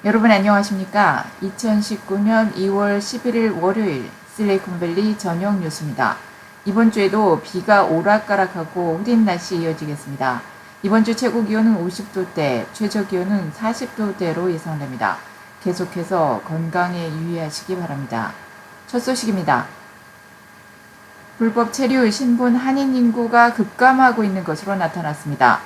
여러분 안녕하십니까? 2019년 2월 11일 월요일 실리콘밸리 저녁 뉴스입니다. 이번 주에도 비가 오락가락하고 흐린 날씨 이어지겠습니다. 이번 주 최고 기온은 50도대, 최저 기온은 40도대로 예상됩니다. 계속해서 건강에 유의하시기 바랍니다. 첫 소식입니다. 불법 체류 신분 한인 인구가 급감하고 있는 것으로 나타났습니다.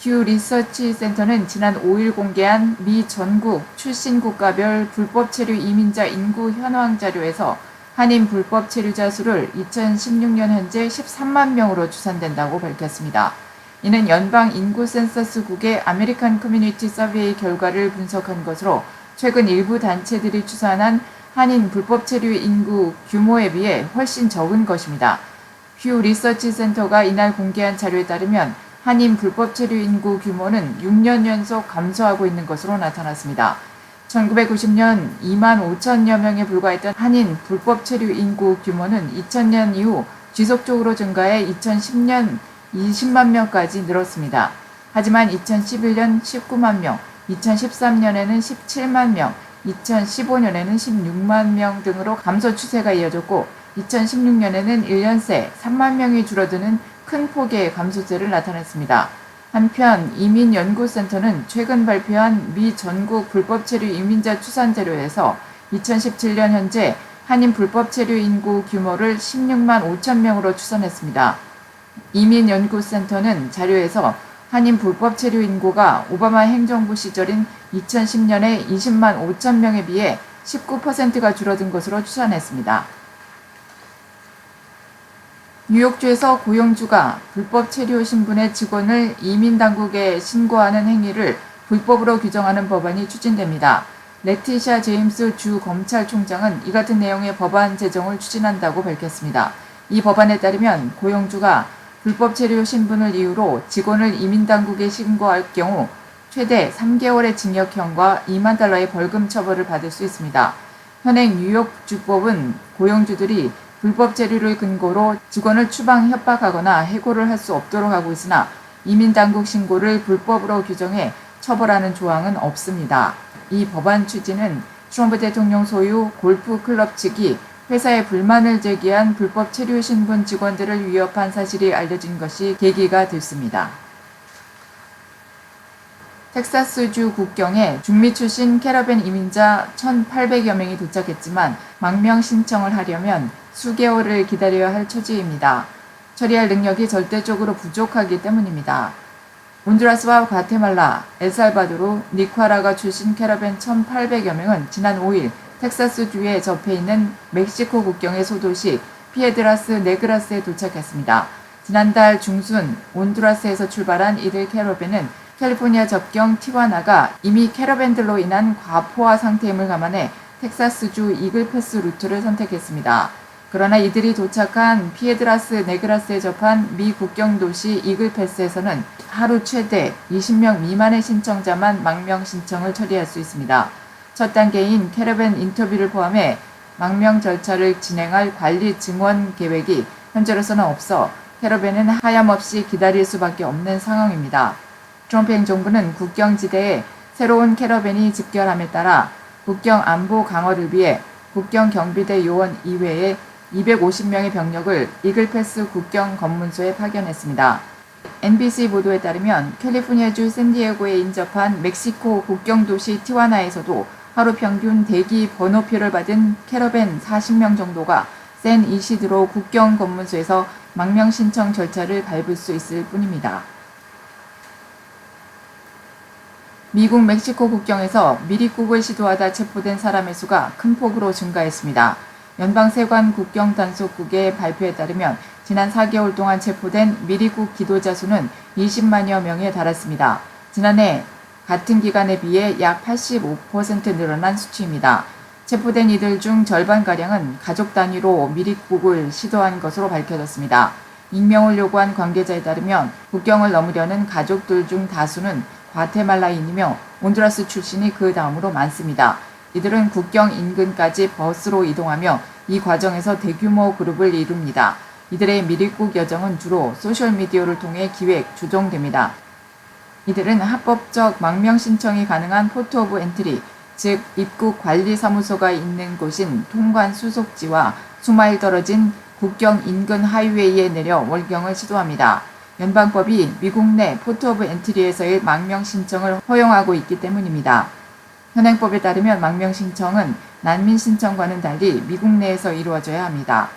퓨 리서치 센터는 지난 5일 공개한 미 전국 출신 국가별 불법 체류 이민자 인구 현황 자료에서 한인 불법 체류자 수를 2016년 현재 13만 명으로 추산된다고 밝혔습니다. 이는 연방 인구 센서스국의 아메리칸 커뮤니티 서베이 결과를 분석한 것으로 최근 일부 단체들이 추산한 한인 불법 체류 인구 규모에 비해 훨씬 적은 것입니다. 퓨 리서치 센터가 이날 공개한 자료에 따르면 한인 불법 체류 인구 규모는 6년 연속 감소하고 있는 것으로 나타났습니다. 1990년 2만 5천여 명에 불과했던 한인 불법 체류 인구 규모는 2000년 이후 지속적으로 증가해 2010년 20만 명까지 늘었습니다. 하지만 2011년 19만 명, 2013년에는 17만 명, 2015년에는 16만 명 등으로 감소 추세가 이어졌고 2016년에는 1년 새 3만 명이 줄어드는 큰 폭의 감소세를 나타냈습니다. 한편 이민연구센터는 최근 발표한 미 전국 불법 체류 이민자 추산 자료에서 2017년 현재 한인 불법 체류 인구 규모를 16만 5천 명으로 추산했습니다. 이민연구센터는 자료에서 한인 불법 체류 인구가 오바마 행정부 시절인 2010년에 20만 5천 명에 비해 19%가 줄어든 것으로 추산했습니다. 뉴욕주에서 고용주가 불법 체류 신분의 직원을 이민당국에 신고하는 행위를 불법으로 규정하는 법안이 추진됩니다. 레티샤 제임스 주 검찰총장은 이 같은 내용의 법안 제정을 추진한다고 밝혔습니다. 이 법안에 따르면 고용주가 불법 체류 신분을 이유로 직원을 이민당국에 신고할 경우 최대 3개월의 징역형과 2만 달러의 벌금 처벌을 받을 수 있습니다. 현행 뉴욕주법은 고용주들이 불법 체류를 근거로 직원을 추방 협박하거나 해고를 할 수 없도록 하고 있으나 이민당국 신고를 불법으로 규정해 처벌하는 조항은 없습니다. 이 법안 추진은 트럼프 대통령 소유 골프 클럽 측이 회사에 불만을 제기한 불법 체류 신분 직원들을 위협한 사실이 알려진 것이 계기가 됐습니다. 텍사스주 국경에 중미 출신 캐러밴 이민자 1,800여 명이 도착했지만 망명 신청을 하려면 수개월을 기다려야 할 처지입니다. 처리할 능력이 절대적으로 부족하기 때문입니다. 온두라스와 과테말라, 엘살바도르, 니카라과 출신 캐러밴 1,800여 명은 지난 5일 텍사스주에 접해 있는 멕시코 국경의 소도시 피에드라스 네그라스에 도착했습니다. 지난달 중순 온두라스에서 출발한 이들 캐러밴은 캘리포니아 접경 티와나가 이미 캐러밴들로 인한 과포화 상태임을 감안해 텍사스주 이글패스 루트를 선택했습니다. 그러나 이들이 도착한 피에드라스 네그라스에 접한 미 국경 도시 이글패스에서는 하루 최대 20명 미만의 신청자만 망명 신청을 처리할 수 있습니다. 첫 단계인 캐러밴 인터뷰를 포함해 망명 절차를 진행할 관리 증원 계획이 현재로서는 없어 캐러밴은 하염없이 기다릴 수밖에 없는 상황입니다. 트럼프 행정부는 국경지대에 새로운 캐러밴이 집결함에 따라 국경 안보 강화를 위해 국경 경비대 요원 이외에 250명의 병력을 이글패스 국경 검문소에 파견했습니다. NBC 보도에 따르면 캘리포니아주 샌디에고에 인접한 멕시코 국경 도시 티와나에서도 하루 평균 대기 번호표를 받은 캐러밴 40명 정도가 샌 이시드로 국경 검문소에서 망명 신청 절차를 밟을 수 있을 뿐입니다. 미국 멕시코 국경에서 미립국을 시도하다 체포된 사람의 수가 큰 폭으로 증가했습니다. 연방세관 국경단속국의 발표에 따르면 지난 4개월 동안 체포된 미립국 기도자 수는 20만여 명에 달했습니다. 지난해 같은 기간에 비해 약 85% 늘어난 수치입니다. 체포된 이들 중 절반가량은 가족 단위로 미립국을 시도한 것으로 밝혀졌습니다. 익명을 요구한 관계자에 따르면 국경을 넘으려는 가족들 중 다수는 과테말라인이며 온두라스 출신이 그 다음으로 많습니다. 이들은 국경 인근까지 버스로 이동하며 이 과정에서 대규모 그룹을 이룹니다. 이들의 미립국 여정은 주로 소셜미디어를 통해 기획, 조정됩니다. 이들은 합법적 망명 신청이 가능한 포트 오브 엔트리, 즉 입국관리사무소가 있는 곳인 통관 수속지와 수마일 떨어진 국경 인근 하이웨이에 내려 월경을 시도합니다. 연방법이 미국 내 포트 오브 엔트리에서의 망명 신청을 허용하고 있기 때문입니다. 현행법에 따르면 망명 신청은 난민 신청과는 달리 미국 내에서 이루어져야 합니다.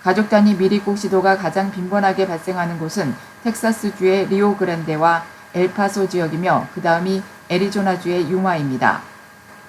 가족 단위 미입국 시도가 가장 빈번하게 발생하는 곳은 텍사스주의 리오그란데와 엘파소 지역이며 그 다음이 애리조나주의 유마입니다.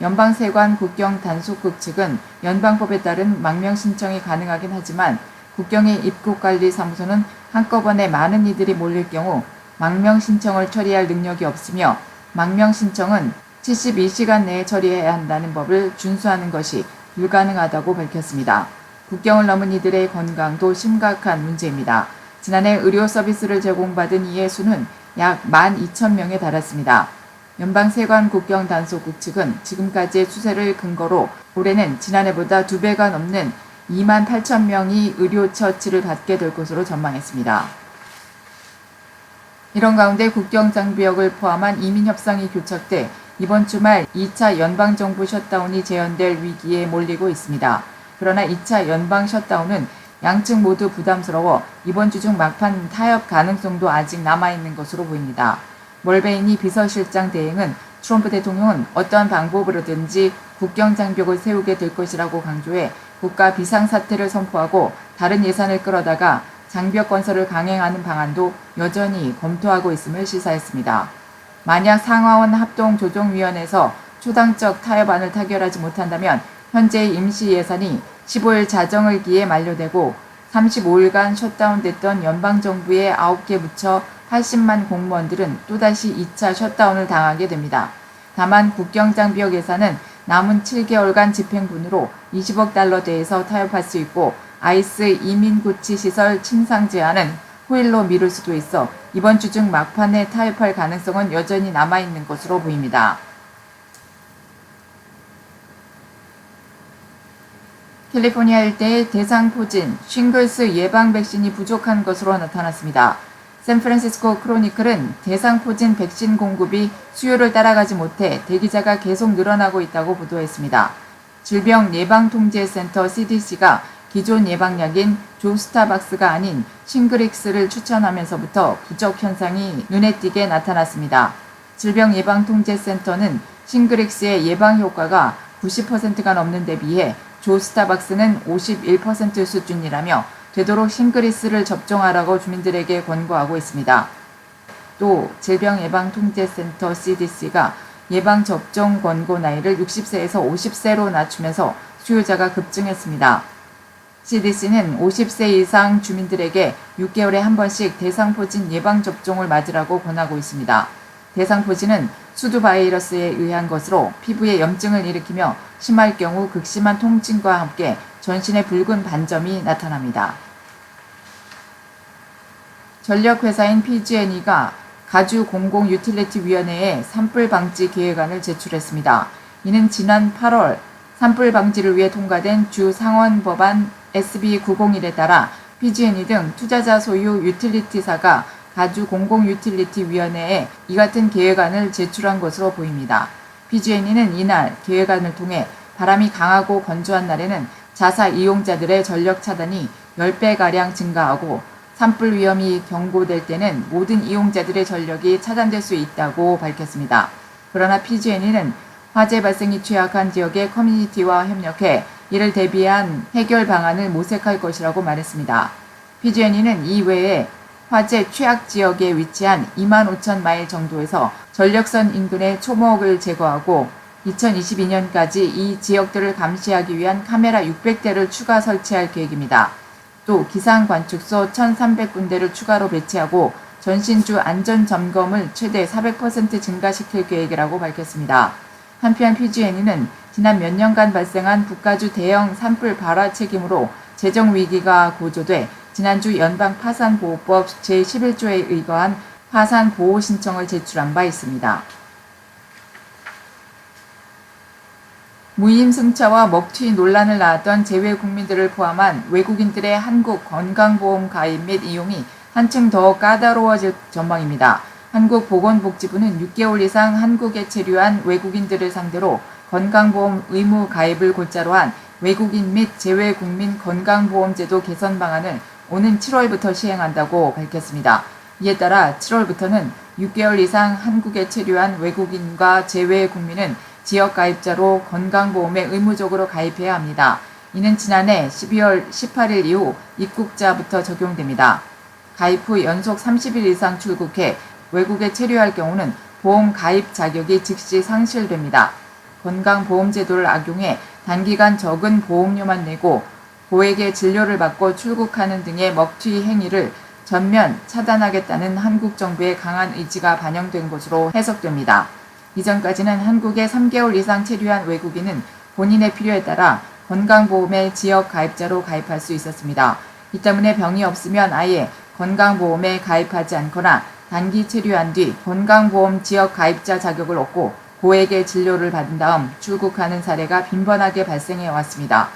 연방세관 국경 단속국 측은 연방법에 따른 망명 신청이 가능하긴 하지만 국경의 입국관리사무소는 한꺼번에 많은 이들이 몰릴 경우 망명 신청을 처리할 능력이 없으며 망명 신청은 72시간 내에 처리해야 한다는 법을 준수하는 것이 불가능하다고 밝혔습니다. 국경을 넘은 이들의 건강도 심각한 문제입니다. 지난해 의료 서비스를 제공받은 이의 수는 약 12,000명에 달했습니다. 연방세관 국경 단속국 측은 지금까지의 추세를 근거로 올해는 지난해보다 2배가 넘는 28,000명이 의료 처치를 받게 될 것으로 전망했습니다. 이런 가운데 국경장벽을 포함한 이민협상이 교착돼 이번 주말 2차 연방정부 셧다운이 재현될 위기에 몰리고 있습니다. 그러나 2차 연방 셧다운은 양측 모두 부담스러워 이번 주 중 막판 타협 가능성도 아직 남아있는 것으로 보입니다. 멀베이니 비서실장 대행은 트럼프 대통령은 어떠한 방법으로든지 국경장벽을 세우게 될 것이라고 강조해 국가 비상사태를 선포하고 다른 예산을 끌어다가 장벽 건설을 강행하는 방안도 여전히 검토하고 있음을 시사했습니다. 만약 상하원 합동조정위원회에서 초당적 타협안을 타결하지 못한다면 현재의 임시 예산이 15일 자정을기에 만료되고 35일간 셧다운됐던 연방정부의 9개 부처 80만 공무원들은 또다시 2차 셧다운을 당하게 됩니다. 다만 국경장벽 예산은 남은 7개월간 집행분으로 20억 달러대에서 타협할 수 있고 아이스 이민구치시설 침상 제한은 후일로 미룰 수도 있어 이번 주 중 막판에 타협할 가능성은 여전히 남아있는 것으로 보입니다. 캘리포니아 일대의 대상포진, 싱글스 예방 백신이 부족한 것으로 나타났습니다. 샌프란시스코 크로니클은 대상포진 백신 공급이 수요를 따라가지 못해 대기자가 계속 늘어나고 있다고 보도했습니다. 질병예방통제센터 CDC가 기존 예방약인 조스타박스가 아닌 싱그릭스를 추천하면서부터 부족 현상이 눈에 띄게 나타났습니다. 질병예방통제센터는 싱그릭스의 예방 효과가 90%가 넘는 데 비해 조스타박스는 51% 수준이라며 되도록 싱그리스를 접종하라고 주민들에게 권고하고 있습니다. 또 질병예방통제센터 CDC가 예방접종 권고 나이를 60세에서 50세로 낮추면서 수요자가 급증했습니다. CDC는 50세 이상 주민들에게 6개월에 한 번씩 대상포진 예방접종을 맞으라고 권하고 있습니다. 대상포진은 수두 바이러스에 의한 것으로 피부에 염증을 일으키며 심할 경우 극심한 통증과 함께 전신에 붉은 반점이 나타납니다. 전력회사인 PG&E가 가주공공유틸리티위원회에 산불 방지 계획안을 제출했습니다. 이는 지난 8월 산불 방지를 위해 통과된 주 상원 법안 SB901에 따라 PG&E 등 투자자 소유 유틸리티사가 가주공공유틸리티위원회에 이 같은 계획안을 제출한 것으로 보입니다. PG&E는 이날 계획안을 통해 바람이 강하고 건조한 날에는 자사 이용자들의 전력 차단이 10배가량 증가하고 산불 위험이 경고될 때는 모든 이용자들의 전력이 차단될 수 있다고 밝혔습니다. 그러나 PG&E는 화재 발생이 취약한 지역의 커뮤니티와 협력해 이를 대비한 해결 방안을 모색할 것이라고 말했습니다. PG&E는 이외에 화재 취약 지역에 위치한 25,000마일 정도에서 전력선 인근의 초목을 제거하고 2022년까지 이 지역들을 감시하기 위한 카메라 600대를 추가 설치할 계획입니다. 또 기상관측소 1,300군데를 추가로 배치하고 전신주 안전점검을 최대 400% 증가시킬 계획이라고 밝혔습니다. 한편 PG&E는 지난 몇 년간 발생한 북가주 대형 산불 발화 책임으로 재정위기가 고조돼 지난주 연방파산보호법 제11조에 의거한 파산보호 신청을 제출한 바 있습니다. 무임승차와 먹튀 논란을 낳았던 재외 국민들을 포함한 외국인들의 한국 건강보험 가입 및 이용이 한층 더 까다로워질 전망입니다. 한국보건복지부는 6개월 이상 한국에 체류한 외국인들을 상대로 건강보험 의무 가입을 골자로 한 외국인 및 재외국민 건강보험제도 개선 방안을 오는 7월부터 시행한다고 밝혔습니다. 이에 따라 7월부터는 6개월 이상 한국에 체류한 외국인과 재외국민은 지역가입자로 건강보험에 의무적으로 가입해야 합니다. 이는 지난해 12월 18일 이후 입국자부터 적용됩니다. 가입 후 연속 30일 이상 출국해 외국에 체류할 경우는 보험 가입 자격이 즉시 상실됩니다. 건강보험제도를 악용해 단기간 적은 보험료만 내고 고액의 진료를 받고 출국하는 등의 먹튀 행위를 전면 차단하겠다는 한국 정부의 강한 의지가 반영된 것으로 해석됩니다. 이전까지는 한국에 3개월 이상 체류한 외국인은 본인의 필요에 따라 건강보험에 지역 가입자로 가입할 수 있었습니다. 이 때문에 병이 없으면 아예 건강보험에 가입하지 않거나 단기 체류한 뒤 건강보험 지역 가입자 자격을 얻고 고액의 진료를 받은 다음 출국하는 사례가 빈번하게 발생해 왔습니다.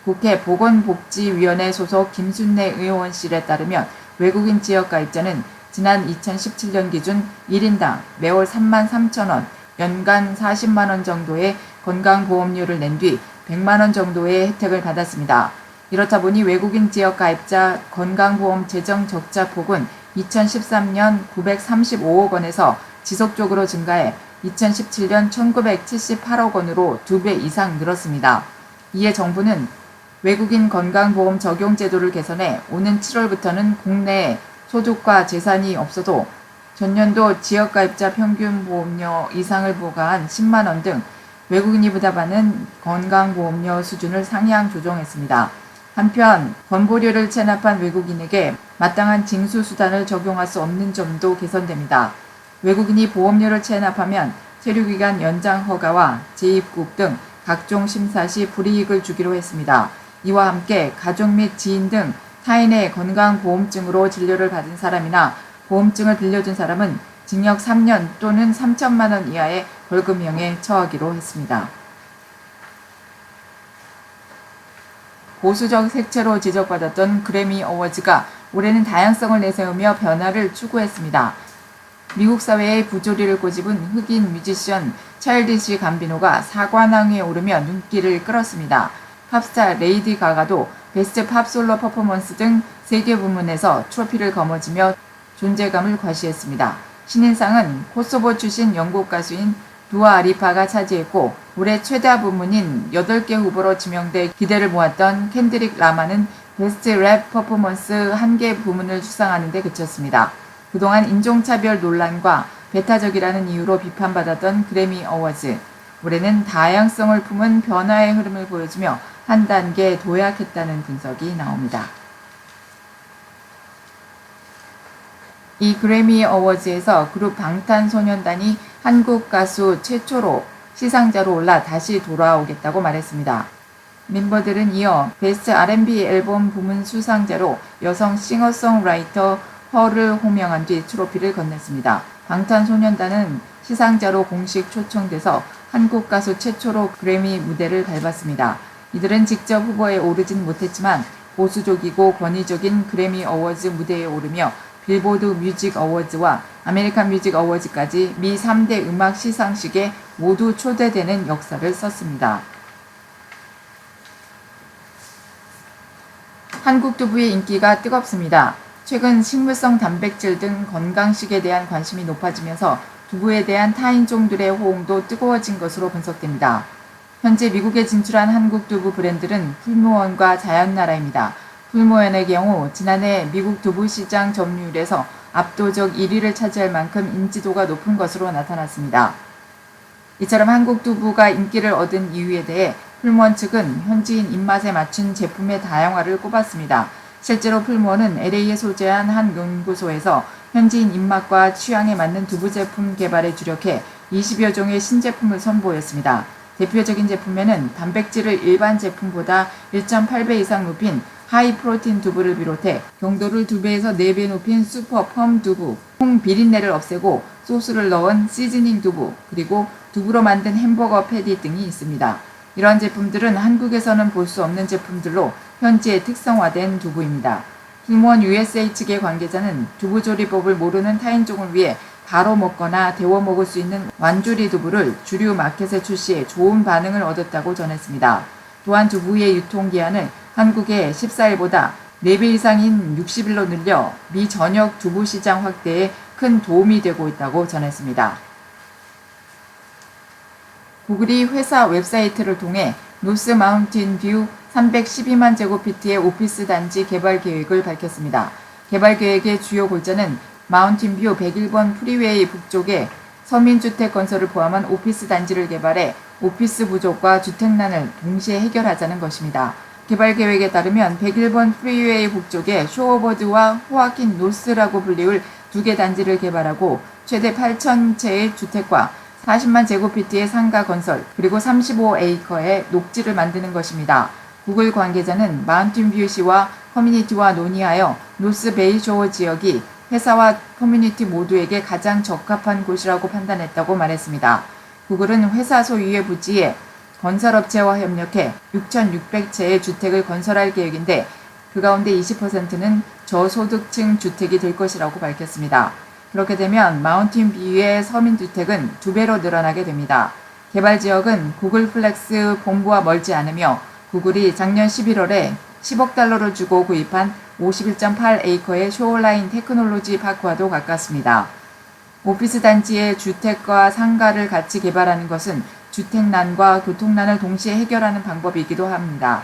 국회 보건복지위원회 소속 김순례 의원실에 따르면 외국인 지역 가입자는 지난 2017년 기준 1인당 매월 33,000원, 연간 40만원 정도의 건강보험료를 낸 뒤 100만원 정도의 혜택을 받았습니다. 이렇다 보니 외국인 지역 가입자 건강보험 재정 적자 폭은 2013년 935억 원에서 지속적으로 증가해 2017년 1978억 원으로 2배 이상 늘었습니다. 이에 정부는 외국인 건강보험 적용 제도를 개선해 오는 7월부터는 국내에 소득과 재산이 없어도 전년도 지역가입자 평균 보험료 이상을 부과한 10만 원 등 외국인이 부담하는 건강보험료 수준을 상향 조정했습니다. 한편 건보료를 체납한 외국인에게 마땅한 징수수단을 적용할 수 없는 점도 개선됩니다. 외국인이 보험료를 체납하면 체류기간 연장 허가와 재입국 등 각종 심사 시 불이익을 주기로 했습니다. 이와 함께 가족 및 지인 등 타인의 건강보험증으로 진료를 받은 사람이나 보험증을 빌려준 사람은 징역 3년 또는 3천만 원 이하의 벌금형에 처하기로 했습니다. 보수적 색채로 지적받았던 그래미 어워즈가 올해는 다양성을 내세우며 변화를 추구했습니다. 미국 사회의 부조리를 꼬집은 흑인 뮤지션 차일디시 감비노가 사관왕에 오르며 눈길을 끌었습니다. 팝스타 레이디 가가도 베스트 팝 솔로 퍼포먼스 등 3개 부문에서 트로피를 거머쥐며 존재감을 과시했습니다. 신인상은 코소보 출신 영국 가수인 두아 아리파가 차지했고 올해 최다 부문인 8개 후보로 지명돼 기대를 모았던 켄드릭 라마는 베스트 랩 퍼포먼스 1개 부문을 수상하는 데 그쳤습니다. 그동안 인종차별 논란과 배타적이라는 이유로 비판받았던 그래미 어워즈. 올해는 다양성을 품은 변화의 흐름을 보여주며 한 단계 도약했다는 분석이 나옵니다. 이 그래미 어워즈에서 그룹 방탄소년단이 한국 가수 최초로 시상자로 올라 다시 돌아오겠다고 말했습니다. 멤버들은 이어 베스트 R&B 앨범 부문 수상자로 여성 싱어송라이터 허를 호명한 뒤 트로피를 건넸습니다. 방탄소년단은 시상자로 공식 초청돼서 한국 가수 최초로 그래미 무대를 밟았습니다. 이들은 직접 후보에 오르진 못했지만 보수적이고 권위적인 그래미 어워즈 무대에 오르며 빌보드 뮤직 어워즈와 아메리칸 뮤직 어워즈까지 미 3대 음악 시상식에 모두 초대되는 역사를 썼습니다. 한국 두부의 인기가 뜨겁습니다. 최근 식물성 단백질 등 건강식에 대한 관심이 높아지면서 두부에 대한 타인종들의 호응도 뜨거워진 것으로 분석됩니다. 현재 미국에 진출한 한국 두부 브랜드는 풀무원과 자연나라입니다. 풀무원의 경우 지난해 미국 두부 시장 점유율에서 압도적 1위를 차지할 만큼 인지도가 높은 것으로 나타났습니다. 이처럼 한국 두부가 인기를 얻은 이유에 대해 풀무원 측은 현지인 입맛에 맞춘 제품의 다양화를 꼽았습니다. 실제로 풀무원은 LA에 소재한 한 연구소에서 현지인 입맛과 취향에 맞는 두부 제품 개발에 주력해 20여 종의 신제품을 선보였습니다. 대표적인 제품에는 단백질을 일반 제품보다 1.8배 이상 높인 하이 프로틴 두부를 비롯해 경도를 2배에서 4배 높인 슈퍼 펌 두부, 콩 비린내를 없애고 소스를 넣은 시즈닝 두부, 그리고 두부로 만든 햄버거 패티 등이 있습니다. 이러한 제품들은 한국에서는 볼 수 없는 제품들로 현지에 특성화된 두부입니다. 풀무원 USA 측의 관계자는 두부 조리법을 모르는 타인종을 위해 바로 먹거나 데워 먹을 수 있는 완조리 두부를 주류 마켓에 출시해 좋은 반응을 얻었다고 전했습니다. 또한 두부의 유통기한을 한국의 14일보다 4배 이상인 60일로 늘려 미 전역 두부 시장 확대에 큰 도움이 되고 있다고 전했습니다. 구글이 회사 웹사이트를 통해 노스 마운틴 뷰 312만 제곱피트의 오피스 단지 개발 계획을 밝혔습니다. 개발 계획의 주요 골자는 마운틴 뷰 101번 프리웨이 북쪽에 서민주택 건설을 포함한 오피스 단지를 개발해 오피스 부족과 주택난을 동시에 해결하자는 것입니다. 개발 계획에 따르면 101번 프리웨이 북쪽에 쇼어버드와 호아킨 노스라고 불리울 2개 단지를 개발하고 최대 8,000채의 주택과 40만 제곱피트의 상가 건설, 그리고 35에이커의 녹지를 만드는 것입니다. 구글 관계자는 마운틴뷰시와 커뮤니티와 논의하여 노스 베이쇼어 지역이 회사와 커뮤니티 모두에게 가장 적합한 곳이라고 판단했다고 말했습니다. 구글은 회사 소유의 부지에 건설업체와 협력해 6,600채의 주택을 건설할 계획인데 그 가운데 20%는 저소득층 주택이 될 것이라고 밝혔습니다. 그렇게 되면 마운틴 뷰의 서민주택은 2배로 늘어나게 됩니다. 개발 지역은 구글 플렉스 본부와 멀지 않으며 구글이 작년 11월에 10억 달러를 주고 구입한 51.8에이커의 쇼어라인 테크놀로지 파크와도 가깝습니다. 오피스 단지의 주택과 상가를 같이 개발하는 것은 주택난과 교통난을 동시에 해결하는 방법이기도 합니다.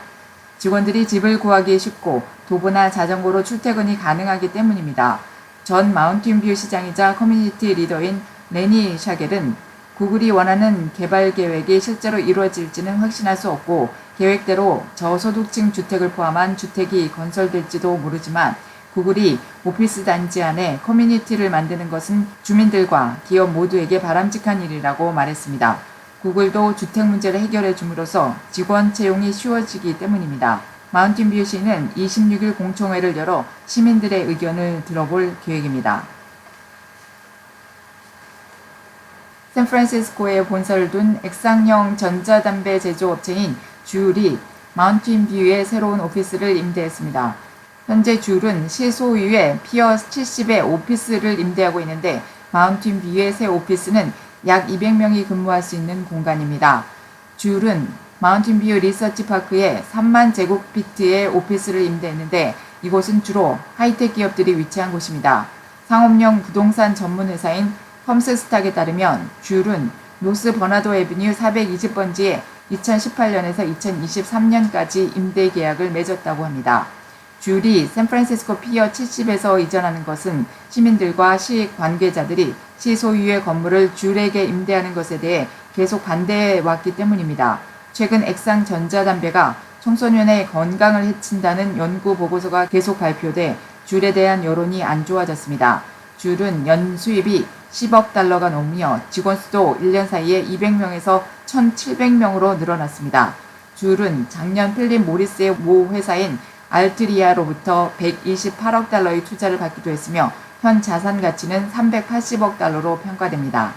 직원들이 집을 구하기 쉽고 도보나 자전거로 출퇴근이 가능하기 때문입니다. 전 마운틴뷰 시장이자 커뮤니티 리더인 레니 샤겔은 구글이 원하는 개발 계획이 실제로 이루어질지는 확신할 수 없고 계획대로 저소득층 주택을 포함한 주택이 건설될지도 모르지만 구글이 오피스 단지 안에 커뮤니티를 만드는 것은 주민들과 기업 모두에게 바람직한 일이라고 말했습니다. 구글도 주택 문제를 해결해 줌으로써 직원 채용이 쉬워지기 때문입니다. 마운틴뷰시는 26일 공청회를 열어 시민들의 의견을 들어볼 계획입니다. 샌프란시스코에 본사를 둔 액상형 전자담배 제조업체인 듀얼이 마운틴뷰의 새로운 오피스를 임대했습니다. 현재 듀얼은 시소유의 피어 70의 오피스를 임대하고 있는데 마운틴뷰의 새 오피스는 약 200명이 근무할 수 있는 공간입니다. 듀얼은 마운틴뷰 리서치파크에 3만 제곱피트의 오피스를 임대했는데 이곳은 주로 하이텍 기업들이 위치한 곳입니다. 상업용 부동산 전문 회사인 컴스스탁에 따르면 듀얼은 노스 버나도 애비뉴 420번지에 2018년에서 2023년까지 임대 계약을 맺었다고 합니다. 듀얼이 샌프란시스코 피어 70에서 이전하는 것은 시민들과 시 관계자들이 시 소유의 건물을 듀얼에게 임대하는 것에 대해 계속 반대해 왔기 때문입니다. 최근 액상 전자담배가 청소년의 건강을 해친다는 연구 보고서가 계속 발표돼 듀얼에 대한 여론이 안 좋아졌습니다. 듀얼은 연 수입이 10억 달러가 넘으며 직원 수도 1년 사이에 200명에서 1,700명으로 늘어났습니다. 듀얼은 작년 필립 모리스의 모 회사인 알트리아로부터 128억 달러의 투자를 받기도 했으며 현 자산 가치는 380억 달러로 평가됩니다.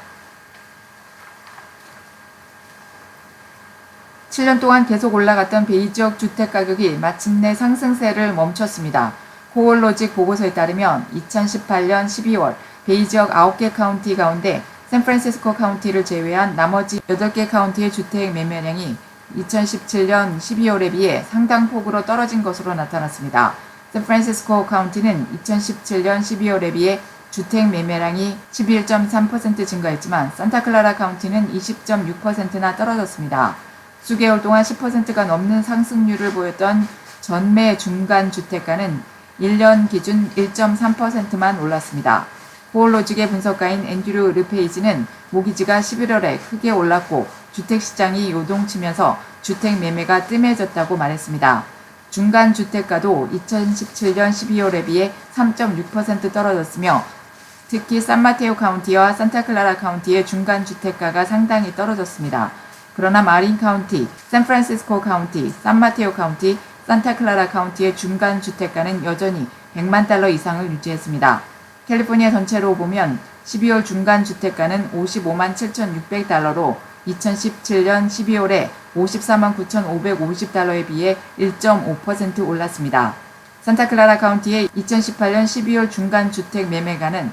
7년 동안 계속 올라갔던 베이지역 주택 가격이 마침내 상승세를 멈췄습니다. 코올로직 보고서에 따르면 2018년 12월 베이지역 9개 카운티 가운데 샌프란시스코 카운티를 제외한 나머지 8개 카운티의 주택 매매량이 2017년 12월에 비해 상당폭으로 떨어진 것으로 나타났습니다. 샌프란시스코 카운티는 2017년 12월에 비해 주택 매매량이 11.3% 증가했지만 산타클라라 카운티는 20.6%나 떨어졌습니다. 수개월 동안 10%가 넘는 상승률을 보였던 전매 중간 주택가는 1년 기준 1.3%만 올랐습니다. 코올로직의 분석가인 앤드류 르페이지는 모기지가 11월에 크게 올랐고 주택시장이 요동치면서 주택 매매가 뜸해졌다고 말했습니다. 중간 주택가도 2017년 12월에 비해 3.6% 떨어졌으며 특히 산마테오 카운티와 산타클라라 카운티의 중간 주택가가 상당히 떨어졌습니다. 그러나 마린 카운티, 샌프란시스코 카운티, 산마테오 카운티, 산타클라라 카운티의 중간 주택가는 여전히 100만 달러 이상을 유지했습니다. 캘리포니아 전체로 보면 12월 중간 주택가는 55만 7,600달러로 2017년 12월에 54만 9,550달러에 비해 1.5% 올랐습니다. 산타클라라 카운티의 2018년 12월 중간 주택 매매가는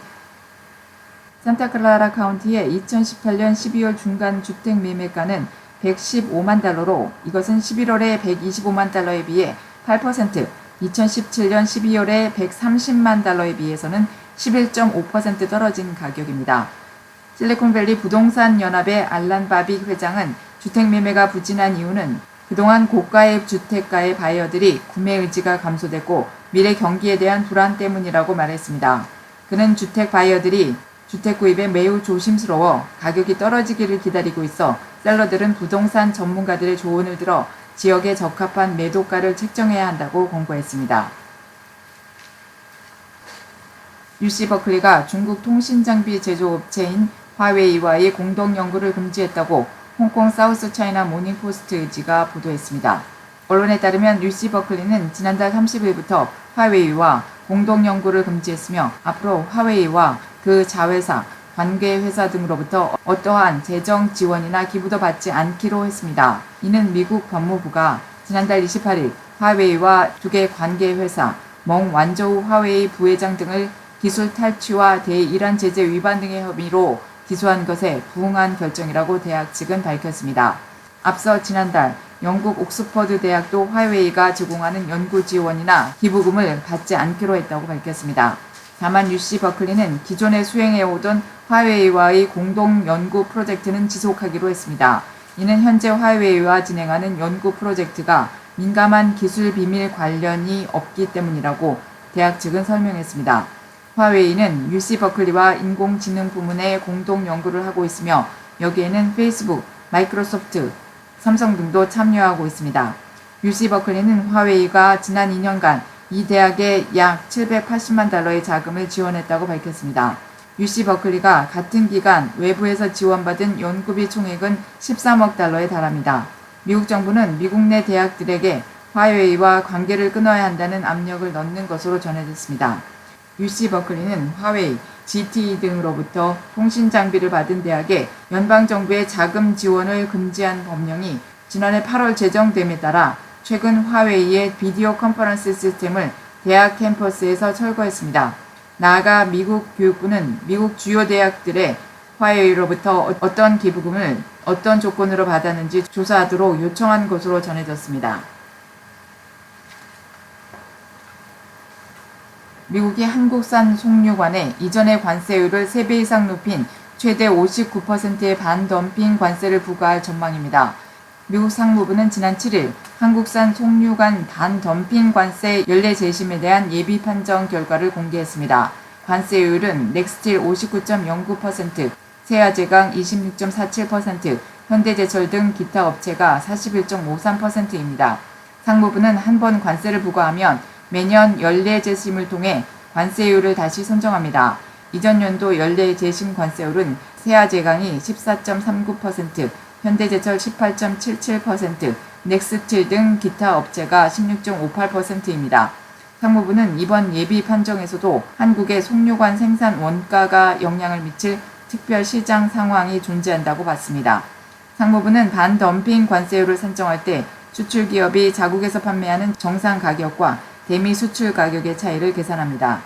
산타클라라 카운티의 2018년 12월 중간 주택 매매가는 115만 달러로 이것은 11월에 125만 달러에 비해 8%, 2017년 12월에 130만 달러에 비해서는 11.5% 떨어진 가격입니다. 실리콘밸리 부동산 연합의 알란 바빅 회장은 주택 매매가 부진한 이유는 그동안 고가의 주택가의 바이어들이 구매 의지가 감소됐고 미래 경기에 대한 불안 때문이라고 말했습니다. 그는 주택 바이어들이 주택 구입에 매우 조심스러워 가격이 떨어지기를 기다리고 있어 셀러들은 부동산 전문가들의 조언을 들어 지역에 적합한 매도가를 책정해야 한다고 권고했습니다. UC 버클리가 중국 통신장비 제조업체인 화웨이와의 공동 연구를 금지했다고 홍콩 사우스 차이나 모닝포스트지가 보도했습니다. 언론에 따르면 UC 버클리는 지난달 30일부터 화웨이와 공동 연구를 금지했으며 앞으로 화웨이와 그 자회사, 관계회사 등으로부터 어떠한 재정 지원이나 기부도 받지 않기로 했습니다. 이는 미국 법무부가 지난달 28일 화웨이와 두 개 관계회사, 멍 완저우 화웨이 부회장 등을 기술 탈취와 대이란 제재 위반 등의 혐의로 기소한 것에 부응한 결정이라고 대학 측은 밝혔습니다. 앞서 지난달 영국 옥스퍼드 대학도 화웨이가 제공하는 연구 지원이나 기부금을 받지 않기로 했다고 밝혔습니다. 다만 UC 버클리는 기존에 수행해오던 화웨이와의 공동 연구 프로젝트는 지속하기로 했습니다. 이는 현재 화웨이와 진행하는 연구 프로젝트가 민감한 기술 비밀 관련이 없기 때문이라고 대학 측은 설명했습니다. 화웨이는 UC 버클리와 인공지능 부문의 공동 연구를 하고 있으며 여기에는 페이스북, 마이크로소프트, 삼성 등도 참여하고 있습니다. UC 버클리는 화웨이가 지난 2년간 이 대학에 약 780만 달러의 자금을 지원했다고 밝혔습니다. UC 버클리가 같은 기간 외부에서 지원받은 연구비 총액은 13억 달러에 달합니다. 미국 정부는 미국 내 대학들에게 화웨이와 관계를 끊어야 한다는 압력을 넣는 것으로 전해졌습니다. UC 버클리는 화웨이, GTE 등으로부터 통신 장비를 받은 대학에 연방정부의 자금 지원을 금지한 법령이 지난해 8월 제정됨에 따라 최근 화웨이의 비디오 컨퍼런스 시스템을 대학 캠퍼스에서 철거했습니다. 나아가 미국 교육부는 미국 주요 대학들의 화웨이로부터 어떤 기부금을 어떤 조건으로 받았는지 조사하도록 요청한 것으로 전해졌습니다. 미국이 한국산 송유관에 이전의 관세율을 3배 이상 높인 최대 59%의 반덤핑 관세를 부과할 전망입니다. 미국 상무부는 지난 7일 한국산 송유관 반덤핑 관세 연례 재심에 대한 예비 판정 결과를 공개했습니다. 관세율은 넥스틸 59.09%, 세아제강 26.47%, 현대제철 등 기타 업체가 41.53%입니다. 상무부는 한 번 관세를 부과하면 매년 연례 재심을 통해 관세율을 다시 선정합니다. 이전 연도 연례 재심 관세율은 세아제강이 14.39%, 현대제철 18.77%, 넥스틸 등 기타 업체가 16.58%입니다. 상무부는 이번 예비 판정에서도 한국의 송유관 생산 원가가 영향을 미칠 특별 시장 상황이 존재한다고 봤습니다. 상무부는 반덤핑 관세율을 산정할 때 수출 기업이 자국에서 판매하는 정상 가격과 대미 수출 가격의 차이를 계산합니다.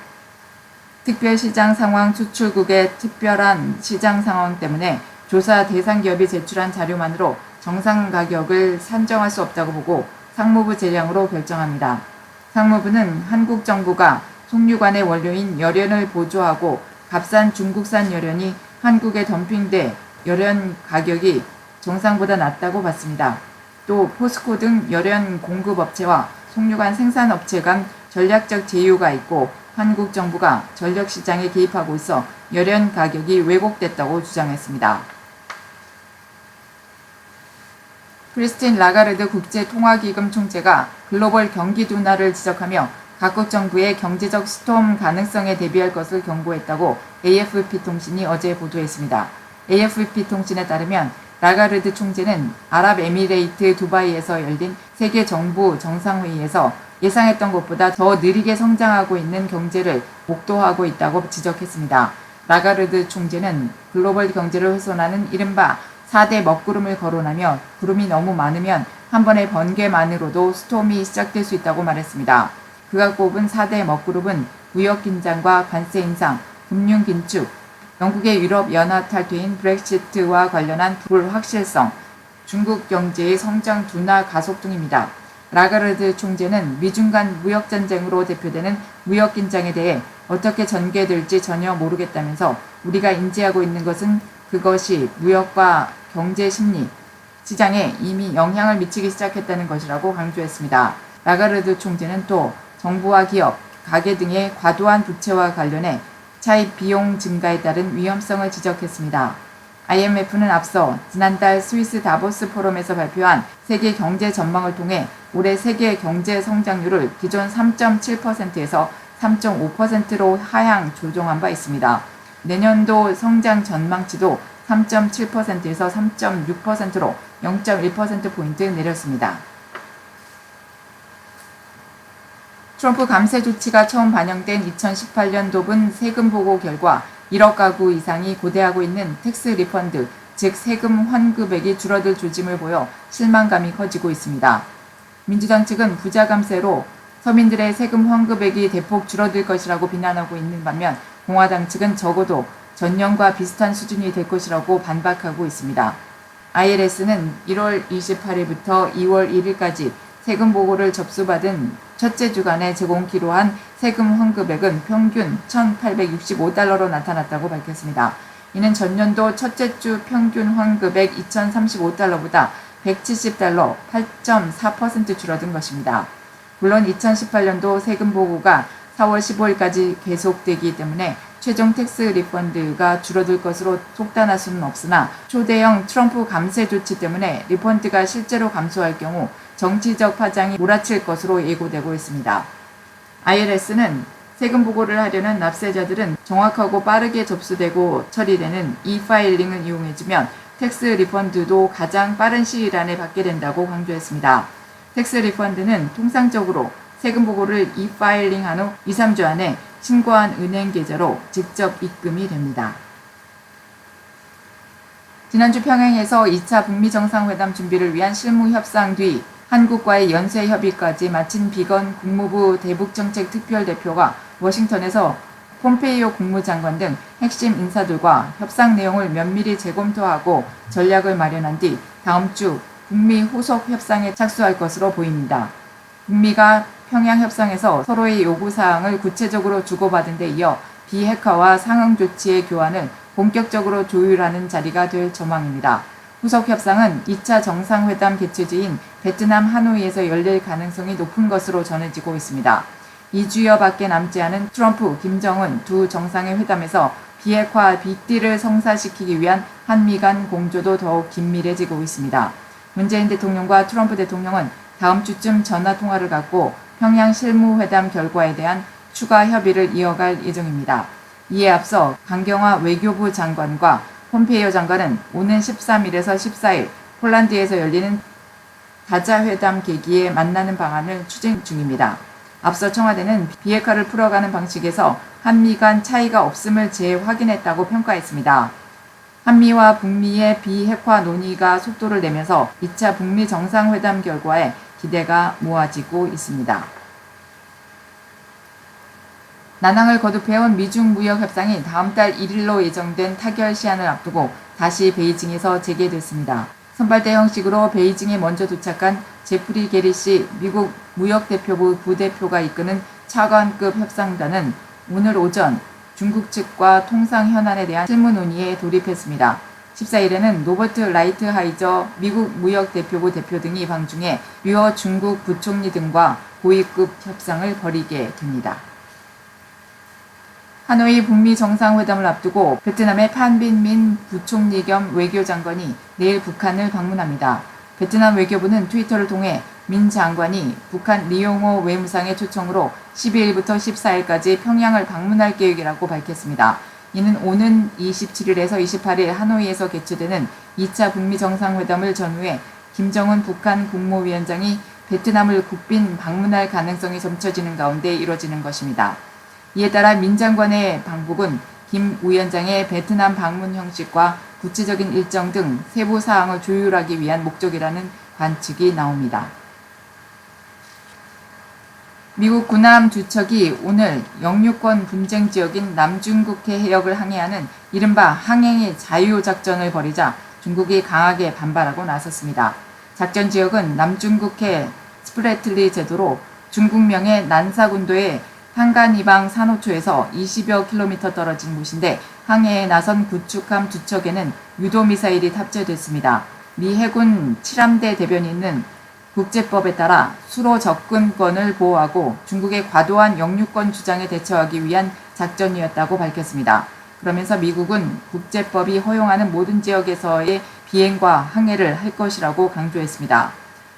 특별 시장 상황 수출국의 특별한 시장 상황 때문에 조사 대상 기업이 제출한 자료만으로 정상 가격을 산정할 수 없다고 보고 상무부 재량으로 결정합니다. 상무부는 한국 정부가 송유관의 원료인 열연을 보조하고 값싼 중국산 열연이 한국에 덤핑돼 열연 가격이 정상보다 낮다고 봤습니다. 또 포스코 등 열연 공급업체와 송유관 생산업체 간 전략적 제휴가 있고 한국 정부가 전력시장에 개입하고 있어 열연 가격이 왜곡됐다고 주장했습니다. 크리스틴 라가르드 국제통화기금 총재가 글로벌 경기 둔화를 지적하며 각국 정부의 경제적 스톰 가능성에 대비할 것을 경고했다고 AFP 통신이 어제 보도했습니다. AFP 통신에 따르면 라가르드 총재는 아랍에미레이트 두바이에서 열린 세계 정부 정상회의에서 예상했던 것보다 더 느리게 성장하고 있는 경제를 목도하고 있다고 지적했습니다. 라가르드 총재는 글로벌 경제를 훼손하는 이른바 4대 먹구름을 거론하며 구름이 너무 많으면 한 번의 번개만으로도 스톰이 시작될 수 있다고 말했습니다. 그가 꼽은 4대 먹구름은 무역 긴장과 관세 인상, 금융 긴축, 영국의 유럽 연합 탈퇴인 브렉시트와 관련한 불확실성, 중국 경제의 성장 둔화 가속 등입니다. 라가르드 총재는 미중 간 무역전쟁으로 대표되는 무역 긴장에 대해 어떻게 전개될지 전혀 모르겠다면서 우리가 인지하고 있는 것은 그것이 무역과 경제 심리, 시장에 이미 영향을 미치기 시작했다는 것이라고 강조했습니다. 라가르드 총재는 또 정부와 기업, 가계 등의 과도한 부채와 관련해 차입 비용 증가에 따른 위험성을 지적했습니다. IMF는 앞서 지난달 스위스 다보스 포럼에서 발표한 세계 경제 전망을 통해 올해 세계 경제 성장률을 기존 3.7%에서 3.5%로 하향 조정한 바 있습니다. 내년도 성장 전망치도 3.7%에서 3.6%로 0.1%포인트 내렸습니다. 트럼프 감세 조치가 처음 반영된 2018년도분 세금 보고 결과 1억 가구 이상이 고대하고 있는 텍스 리펀드, 즉 세금 환급액이 줄어들 조짐을 보여 실망감이 커지고 있습니다. 민주당 측은 부자 감세로 서민들의 세금 환급액이 대폭 줄어들 것이라고 비난하고 있는 반면 공화당 측은 적어도 전년과 비슷한 수준이 될 것이라고 반박하고 있습니다. IRS는 1월 28일부터 2월 1일까지 세금 보고를 접수받은 첫째 주간에 제공키로 한 세금 환급액은 평균 1,865달러로 나타났다고 밝혔습니다. 이는 전년도 첫째 주 평균 환급액 2,035달러보다 170달러, 8.4% 줄어든 것입니다. 물론 2018년도 세금 보고가 4월 15일까지 계속되기 때문에 최종 텍스 리펀드가 줄어들 것으로 속단할 수는 없으나 초대형 트럼프 감세 조치 때문에 리펀드가 실제로 감소할 경우 정치적 파장이 몰아칠 것으로 예고되고 있습니다. IRS는 세금 보고를 하려는 납세자들은 정확하고 빠르게 접수되고 처리되는 e-파일링을 이용해주면 텍스 리펀드도 가장 빠른 시일 안에 받게 된다고 강조했습니다. 텍스 리펀드는 통상적으로 세금 보고를 e-파일링한 후 2, 3주 안에 신고한 은행 계좌로 직접 입금이 됩니다. 지난주 평양에서 2차 북미 정상회담 준비를 위한 실무 협상 뒤 한국과의 연쇄 협의까지 마친 비건 국무부 대북정책특별대표가 워싱턴에서 폼페이오 국무장관 등 핵심 인사들과 협상 내용을 면밀히 재검토하고 전략을 마련한 뒤 다음 주 북미 후속 협상에 착수할 것으로 보입니다. 북미가 평양 협상에서 서로의 요구사항을 구체적으로 주고받은 데 이어 비핵화와 상응 조치의 교환을 본격적으로 조율하는 자리가 될 전망입니다. 후속 협상은 2차 정상회담 개최지인 베트남 하노이에서 열릴 가능성이 높은 것으로 전해지고 있습니다. 2주여밖에 남지 않은 트럼프, 김정은 두 정상의 회담에서 비핵화 빅딜을 성사시키기 위한 한미 간 공조도 더욱 긴밀해지고 있습니다. 문재인 대통령과 트럼프 대통령은 다음 주쯤 전화통화를 갖고 평양 실무회담 결과에 대한 추가 협의를 이어갈 예정입니다. 이에 앞서 강경화 외교부 장관과 폼페이오 장관은 오는 13일에서 14일 폴란드에서 열리는 다자회담 계기에 만나는 방안을 추진 중입니다. 앞서 청와대는 비핵화를 풀어가는 방식에서 한미 간 차이가 없음을 재확인했다고 평가했습니다. 한미와 북미의 비핵화 논의가 속도를 내면서 2차 북미 정상회담 결과에 기대가 모아지고 있습니다. 난항을 거듭해온 미중 무역 협상이 다음 달 1일로 예정된 타결 시한을 앞두고 다시 베이징에서 재개됐습니다. 선발대 형식으로 베이징에 먼저 도착한 제프리 게리시 미국 무역대표부 부대표가 이끄는 차관급 협상단은 오늘 오전 중국 측과 통상 현안에 대한 실무 논의에 돌입했습니다. 14일에는 로버트 라이트하이저 미국 무역대표부 대표 등이 방중해 류어 중국 부총리 등과 고위급 협상을 벌이게 됩니다. 하노이 북미 정상회담을 앞두고 베트남의 판빈민 부총리 겸 외교장관이 내일 북한을 방문합니다. 베트남 외교부는 트위터를 통해 민 장관이 북한 리용호 외무상의 초청으로 12일부터 14일까지 평양을 방문할 계획이라고 밝혔습니다. 이는 오는 27일에서 28일 하노이에서 개최되는 2차 북미 정상회담을 전후해 김정은 북한 국무위원장이 베트남을 국빈 방문할 가능성이 점쳐지는 가운데 이뤄지는 것입니다. 이에 따라 민 장관의 방북은 김 위원장의 베트남 방문 형식과 구체적인 일정 등 세부 사항을 조율하기 위한 목적이라는 관측이 나옵니다. 미국 군함 두 척이 오늘 영유권 분쟁 지역인 남중국해 해역을 항해하는 이른바 항행의 자유 작전을 벌이자 중국이 강하게 반발하고 나섰습니다. 작전 지역은 남중국해 스프래틀리 제도로 중국명의 난사군도의 한간이방 산호초에서 20여 킬로미터 떨어진 곳인데 항해에 나선 구축함 두 척에는 유도미사일이 탑재됐습니다. 미 해군 7함대 대변인은 국제법에 따라 수로 접근권을 보호하고 중국의 과도한 영유권 주장에 대처하기 위한 작전이었다고 밝혔습니다. 그러면서 미국은 국제법이 허용하는 모든 지역에서의 비행과 항해를 할 것이라고 강조했습니다.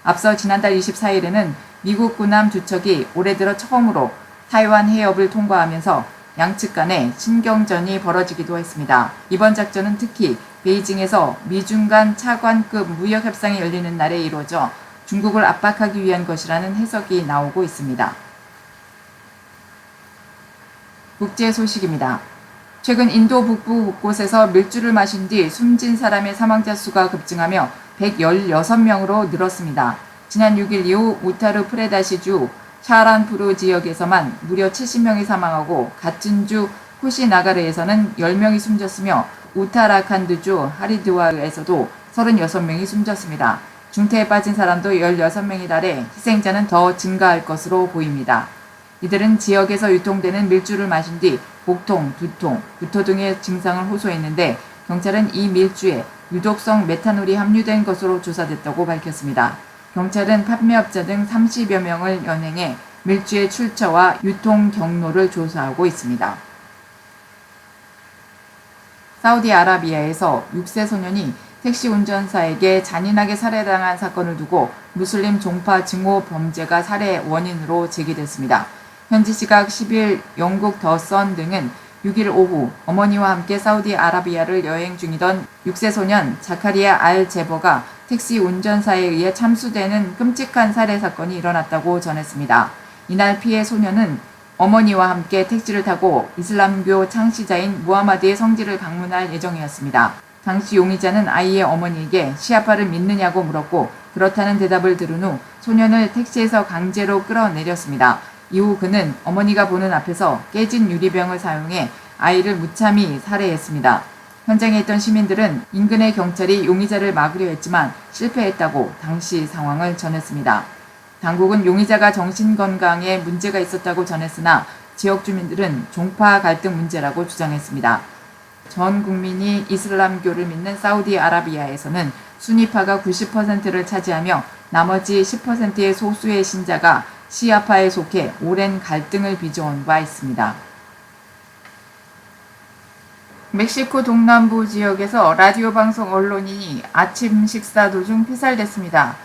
앞서 지난달 24일에는 미국 군함 두 척이 올해 들어 처음으로 타이완 해협을 통과하면서 양측 간에 신경전이 벌어지기도 했습니다. 이번 작전은 특히 베이징에서 미중 간 차관급 무역 협상이 열리는 날에 이루어져 중국을 압박하기 위한 것이라는 해석이 나오고 있습니다. 국제 소식입니다. 최근 인도 북부 곳곳에서 밀주를 마신 뒤 숨진 사람의 사망자 수가 급증하며 116명으로 늘었습니다. 지난 6일 이후 우타르 프레다시주 샤란푸르 지역에서만 무려 70명이 사망하고 같은 주 쿠시나가르에서는 10명이 숨졌으며 우타라칸드주 하리드와르에서도 36명이 숨졌습니다. 중태에 빠진 사람도 16명이 달해 희생자는 더 증가할 것으로 보입니다. 이들은 지역에서 유통되는 밀주를 마신 뒤 복통, 두통, 구토 등의 증상을 호소했는데 경찰은 이 밀주에 유독성 메탄올이 함유된 것으로 조사됐다고 밝혔습니다. 경찰은 판매업자 등 30여 명을 연행해 밀주의 출처와 유통 경로를 조사하고 있습니다. 사우디아라비아에서 6세 소년이 택시 운전사에게 잔인하게 살해당한 사건을 두고 무슬림 종파 증오 범죄가 살해 원인으로 제기됐습니다. 현지 시각 10일 영국 더 선 등은 6일 오후 어머니와 함께 사우디아라비아를 여행 중이던 6세 소년 자카리아 알 제버가 택시 운전사에 의해 참수되는 끔찍한 살해 사건이 일어났다고 전했습니다. 이날 피해 소년은 어머니와 함께 택시를 타고 이슬람교 창시자인 무하마드의 성지를 방문할 예정이었습니다. 당시 용의자는 아이의 어머니에게 시아파를 믿느냐고 물었고 그렇다는 대답을 들은 후 소년을 택시에서 강제로 끌어내렸습니다. 이후 그는 어머니가 보는 앞에서 깨진 유리병을 사용해 아이를 무참히 살해했습니다. 현장에 있던 시민들은 인근의 경찰이 용의자를 막으려 했지만 실패했다고 당시 상황을 전했습니다. 당국은 용의자가 정신건강에 문제가 있었다고 전했으나 지역 주민들은 종파 갈등 문제라고 주장했습니다. 전 국민이 이슬람교를 믿는 사우디아라비아에서는 수니파가 90%를 차지하며 나머지 10%의 소수의 신자가 시아파에 속해 오랜 갈등을 빚어온 바 있습니다. 멕시코 동남부 지역에서 라디오 방송 언론인이 아침 식사 도중 피살됐습니다.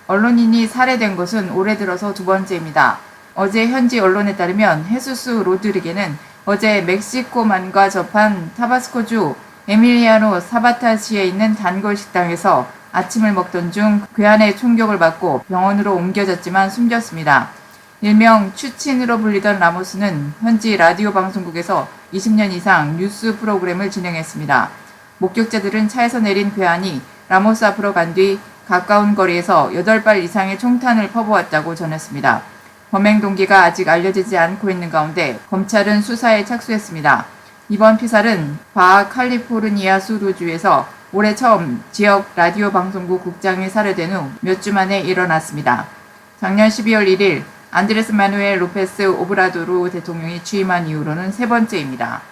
언론인이 살해된 것은 올해 들어서 두 번째입니다. 어제 현지 언론에 따르면 헤수스 로드리게는 어제 멕시코만과 접한 타바스코주 에밀리아노 사바타시에 있는 단골 식당에서 아침을 먹던 중 괴한의 총격을 받고 병원으로 옮겨졌지만 숨졌습니다. 일명 추친으로 불리던 라모스는 현지 라디오 방송국에서 20년 이상 뉴스 프로그램을 진행했습니다. 목격자들은 차에서 내린 괴한이 라모스 앞으로 간 뒤 가까운 거리에서 8발 이상의 총탄을 퍼부었다고 전했습니다. 범행 동기가 아직 알려지지 않고 있는 가운데 검찰은 수사에 착수했습니다. 이번 피살은 바하 캘리포르니아주에서 올해 처음 지역 라디오 방송국 국장이 살해된 후 몇 주 만에 일어났습니다. 작년 12월 1일 안드레스 마누엘 로페스 오브라도르 대통령이 취임한 이후로는 세 번째입니다.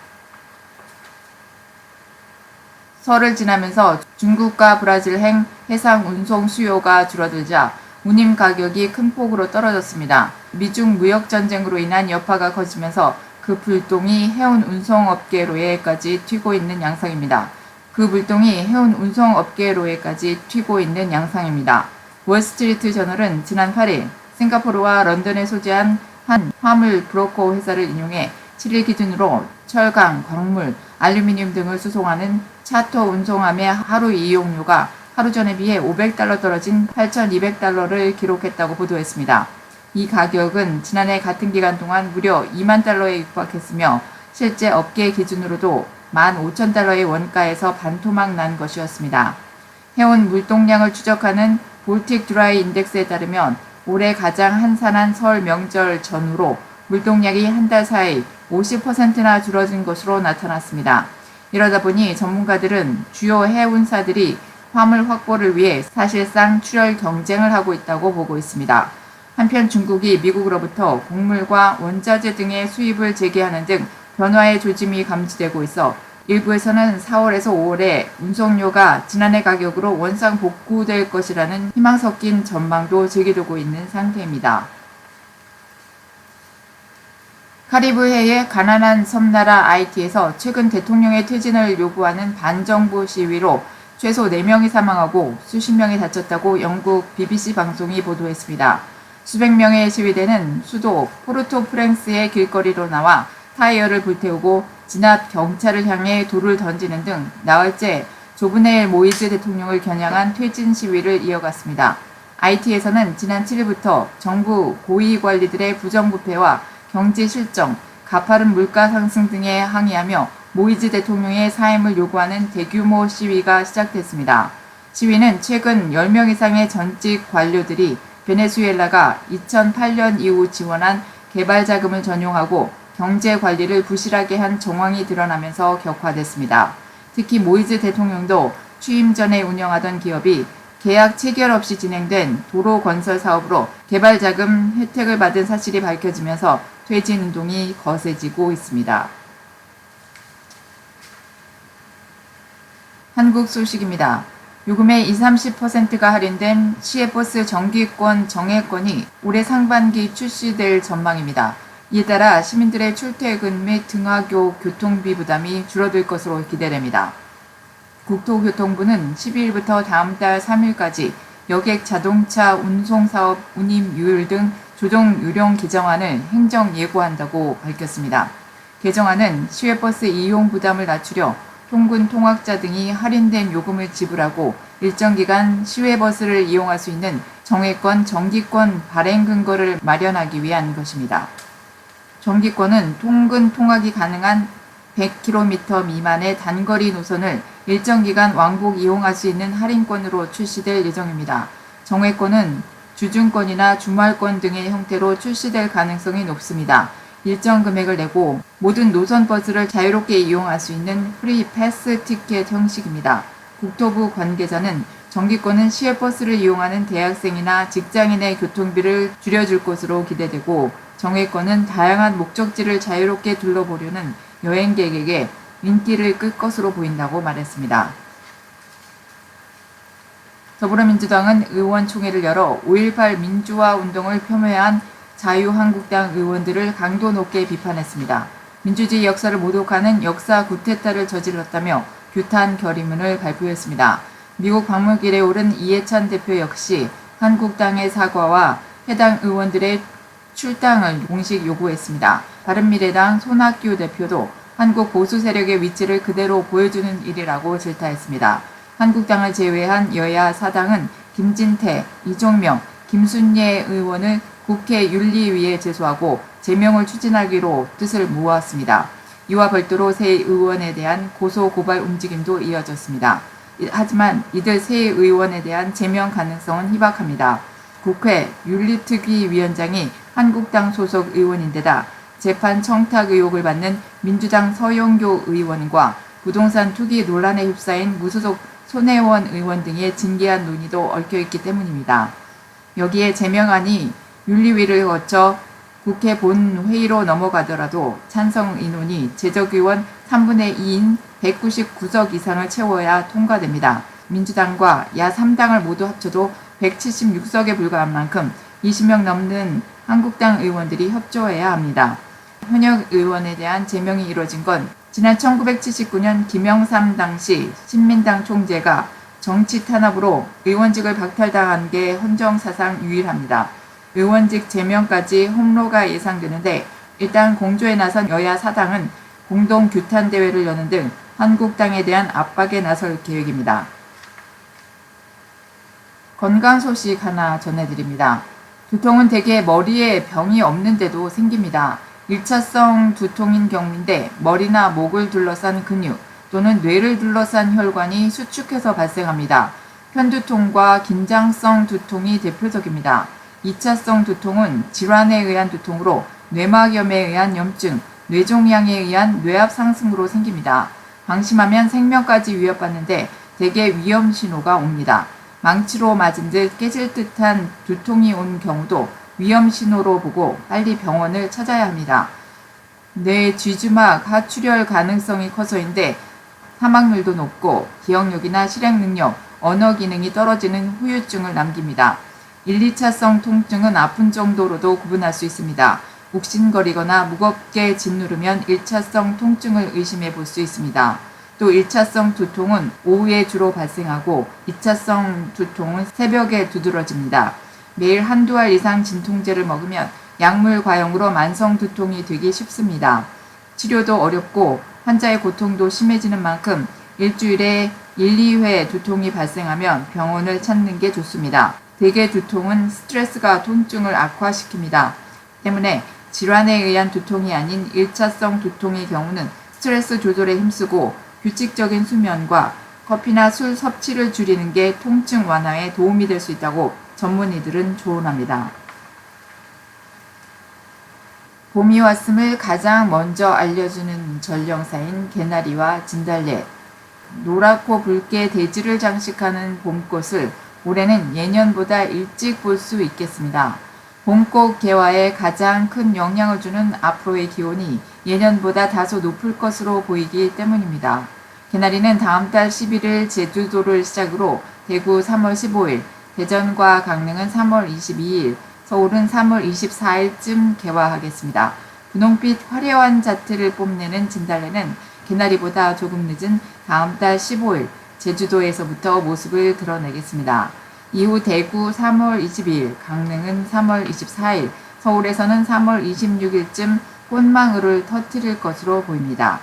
설을 지나면서 중국과 브라질행 해상 운송 수요가 줄어들자 운임 가격이 큰 폭으로 떨어졌습니다. 미중 무역 전쟁으로 인한 여파가 커지면서 그 불똥이 해운 운송업계로에까지 튀고 있는 양상입니다. 월스트리트 저널은 지난 8일 싱가포르와 런던에 소재한 한 화물 브로커 회사를 인용해 7일 기준으로 철강, 광물, 알루미늄 등을 수송하는 차터 운송함의 하루 이용료가 하루 전에 비해 $500 떨어진 $8,200를 기록했다고 보도했습니다. 이 가격은 지난해 같은 기간 동안 무려 $20,000에 육박했으며 실제 업계 기준으로도 $15,000의 원가에서 반토막 난 것이었습니다. 해운 물동량을 추적하는 볼틱 드라이 인덱스에 따르면 올해 가장 한산한 설 명절 전후로 물동량이 한 달 사이 50%나 줄어든 것으로 나타났습니다. 이러다 보니 전문가들은 주요 해운사들이 화물 확보를 위해 사실상 출혈 경쟁을 하고 있다고 보고 있습니다. 한편 중국이 미국으로부터 곡물과 원자재 등의 수입을 재개하는 등 변화의 조짐이 감지되고 있어 일부에서는 4월에서 5월에 운송료가 지난해 가격으로 원상 복구될 것이라는 희망 섞인 전망도 제기되고 있는 상태입니다. 카리브해의 가난한 섬나라 아이티에서 최근 대통령의 퇴진을 요구하는 반정부 시위로 최소 4명이 사망하고 수십 명이 다쳤다고 영국 BBC 방송이 보도했습니다. 수백 명의 시위대는 수도 포르토프랭스의 길거리로 나와 타이어를 불태우고 진압 경찰을 향해 돌을 던지는 등 나흘째 조브넬 모이즈 대통령을 겨냥한 퇴진 시위를 이어갔습니다. IT에서는 지난 7일부터 정부 고위 관리들의 부정부패와 경제 실정, 가파른 물가 상승 등에 항의하며 모이즈 대통령의 사임을 요구하는 대규모 시위가 시작됐습니다. 시위는 최근 10명 이상의 전직 관료들이 베네수엘라가 2008년 이후 지원한 개발 자금을 전용하고 경제 관리를 부실하게 한 정황이 드러나면서 격화됐습니다. 특히 모이즈 대통령도 취임 전에 운영하던 기업이 계약 체결 없이 진행된 도로 건설 사업으로 개발 자금 혜택을 받은 사실이 밝혀지면서 퇴진 운동이 거세지고 있습니다. 한국 소식입니다. 요금의 20-30%가 할인된 시외버스 정기권 정액권이 올해 상반기 출시될 전망입니다. 이에 따라 시민들의 출퇴근 및 등하교 교통비 부담이 줄어들 것으로 기대됩니다. 국토교통부는 12일부터 다음 달 3일까지 여객 자동차 운송사업 운임률 등 조정 요령 개정안을 행정 예고한다고 밝혔습니다. 개정안은 시외버스 이용 부담을 낮추려 통근 통학자 등이 할인된 요금을 지불하고 일정 기간 시외버스를 이용할 수 있는 정액권 정기권 발행 근거를 마련하기 위한 것입니다. 정기권은 통근 통학이 가능한 100km 미만의 단거리 노선을 일정 기간 왕복 이용할 수 있는 할인권으로 출시될 예정입니다. 정액권은 주중권이나 주말권 등의 형태로 출시될 가능성이 높습니다. 일정 금액을 내고 모든 노선 버스를 자유롭게 이용할 수 있는 프리 패스 티켓 형식입니다. 국토부 관계자는 정기권은 시외버스를 이용하는 대학생이나 직장인의 교통비를 줄여줄 것으로 기대되고 정액권은 다양한 목적지를 자유롭게 둘러보려는 여행객에게 인기를 끌 것으로 보인다고 말했습니다. 더불어민주당은 의원총회를 열어 5.18 민주화 운동을 폄훼한 자유한국당 의원들을 강도 높게 비판했습니다. 민주주의 역사를 모독하는 역사 구테타를 저질렀다며 규탄 결의문을 발표했습니다. 미국 방문길에 오른 이해찬 대표 역시 한국당의 사과와 해당 의원들의 출당을 공식 요구했습니다. 바른미래당 손학규 대표도 한국 보수 세력의 위치를 그대로 보여주는 일이라고 질타했습니다. 한국당을 제외한 여야 사당은 김진태, 이종명, 김순예 의원을 국회 윤리위에 제소하고 제명을 추진하기로 뜻을 모았습니다. 이와 별도로 세 의원에 대한 고소 고발 움직임도 이어졌습니다. 하지만 이들 세 의원에 대한 제명 가능성은 희박합니다. 국회 윤리특위위원장이 한국당 소속 의원인데다 재판 청탁 의혹을 받는 민주당 서영교 의원과 부동산 투기 논란에 휩싸인 무소속 손혜원 의원 등의 징계안 논의도 얽혀있기 때문입니다. 여기에 제명안이 윤리위를 거쳐 국회 본회의로 넘어가더라도 찬성 인원이 제적의원 3분의 2인 199석 이상을 채워야 통과됩니다. 민주당과 야 3당을 모두 합쳐도 176석에 불과한 만큼 20명 넘는 한국당 의원들이 협조해야 합니다. 현역 의원에 대한 제명이 이뤄진 건 지난 1979년 김영삼 당시 신민당 총재가 정치 탄압으로 의원직을 박탈당한 게 헌정사상 유일합니다. 의원직 제명까지 hom로가 예상되는데 일단 공조에 나선 여야 사당은 공동 규탄 대회를 여는 등 한국당에 대한 압박에 나설 계획입니다. 건강 소식 하나 전해드립니다. 두통은 대개 머리에 병이 없는데도 생깁니다. 1차성 두통인 경우인데 머리나 목을 둘러싼 근육 또는 뇌를 둘러싼 혈관이 수축해서 발생합니다. 편두통과 긴장성 두통이 대표적입니다. 2차성 두통은 질환에 의한 두통으로 뇌막염에 의한 염증, 뇌종양에 의한 뇌압 상승으로 생깁니다. 방심하면 생명까지 위협받는데 대개 위험 신호가 옵니다. 망치로 맞은 듯 깨질 듯한 두통이 온 경우도 위험 신호로 보고 빨리 병원을 찾아야 합니다. 뇌 쥐주막 하출혈 가능성이 커서인데 사망률도 높고 기억력이나 실행 능력, 언어 기능이 떨어지는 후유증을 남깁니다. 1, 2차성 통증은 아픈 정도로도 구분할 수 있습니다. 욱신거리거나 무겁게 짓누르면 1차성 통증을 의심해 볼 수 있습니다. 또 1차성 두통은 오후에 주로 발생하고 2차성 두통은 새벽에 두드러집니다. 매일 한두 알 이상 진통제를 먹으면 약물 과용으로 만성 두통이 되기 쉽습니다. 치료도 어렵고 환자의 고통도 심해지는 만큼 일주일에 1, 2회 두통이 발생하면 병원을 찾는 게 좋습니다. 대개 두통은 스트레스가 통증을 악화시킵니다. 때문에 질환에 의한 두통이 아닌 1차성 두통의 경우는 스트레스 조절에 힘쓰고 규칙적인 수면과 커피나 술 섭취를 줄이는 게 통증 완화에 도움이 될 수 있다고 전문의들은 조언합니다. 봄이 왔음을 가장 먼저 알려주는 전령사인 개나리와 진달래. 노랗고 붉게 대지를 장식하는 봄꽃을 올해는 예년보다 일찍 볼 수 있겠습니다. 봄꽃 개화에 가장 큰 영향을 주는 앞으로의 기온이 예년보다 다소 높을 것으로 보이기 때문입니다. 개나리는 다음 달 11일 제주도를 시작으로 대구 3월 15일, 대전과 강릉은 3월 22일, 서울은 3월 24일쯤 개화하겠습니다. 분홍빛 화려한 자태를 뽐내는 진달래는 개나리보다 조금 늦은 다음 달 15일 제주도에서부터 모습을 드러내겠습니다. 이후 대구 3월 22일, 강릉은 3월 24일, 서울에서는 3월 26일쯤 꽃망울을 터뜨릴 것으로 보입니다.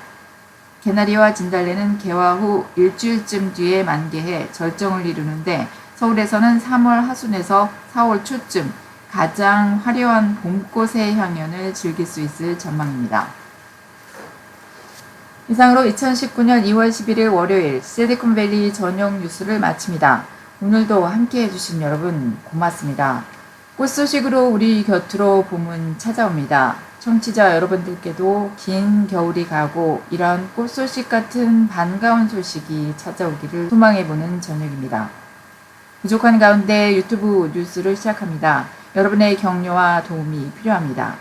개나리와 진달래는 개화 후 일주일쯤 뒤에 만개해 절정을 이루는데 서울에서는 3월 하순에서 4월 초쯤 가장 화려한 봄꽃의 향연을 즐길 수 있을 전망입니다. 이상으로 2019년 2월 11일 월요일 실리콘밸리 저녁 뉴스를 마칩니다. 오늘도 함께 해주신 여러분 고맙습니다. 꽃 소식으로 우리 곁으로 봄은 찾아옵니다. 청취자 여러분들께도 긴 겨울이 가고 이런 꽃 소식 같은 반가운 소식이 찾아오기를 소망해보는 저녁입니다. 부족한 가운데 유튜브 뉴스를 시작합니다. 여러분의 격려와 도움이 필요합니다.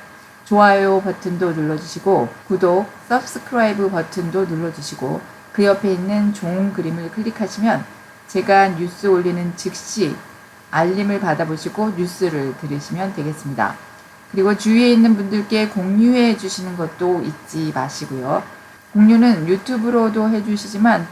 좋아요 버튼도 눌러주시고 구독, 서브스크라이브 버튼도 눌러주시고 그 옆에 있는 좋은 그림을 클릭하시면 제가 뉴스 올리는 즉시 알림을 받아보시고 뉴스를 들으시면 되겠습니다. 그리고 주위에 있는 분들께 공유해 주시는 것도 잊지 마시고요. 공유는 유튜브로도 해주시지만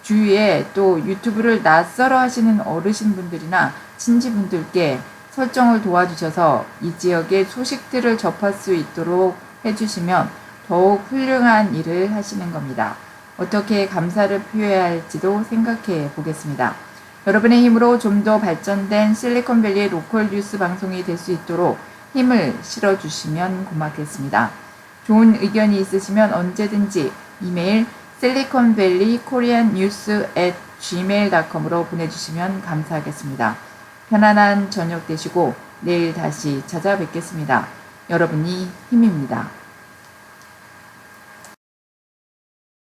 주위에 또 유튜브를 낯설어 하시는 어르신분들이나 친지분들께 설정을 도와주셔서 이 지역의 소식들을 접할 수 있도록 해주시면 더욱 훌륭한 일을 하시는 겁니다. 어떻게 감사를 표해야 할지도 생각해 보겠습니다. 여러분의 힘으로 좀 더 발전된 실리콘밸리의 로컬 뉴스 방송이 될 수 있도록 힘을 실어주시면 고맙겠습니다. 좋은 의견이 있으시면 언제든지 이메일 siliconvalleykoreannews@gmail.com으로 보내주시면 감사하겠습니다. 편안한 저녁 되시고 내일 다시 찾아뵙겠습니다. 여러분이 힘입니다.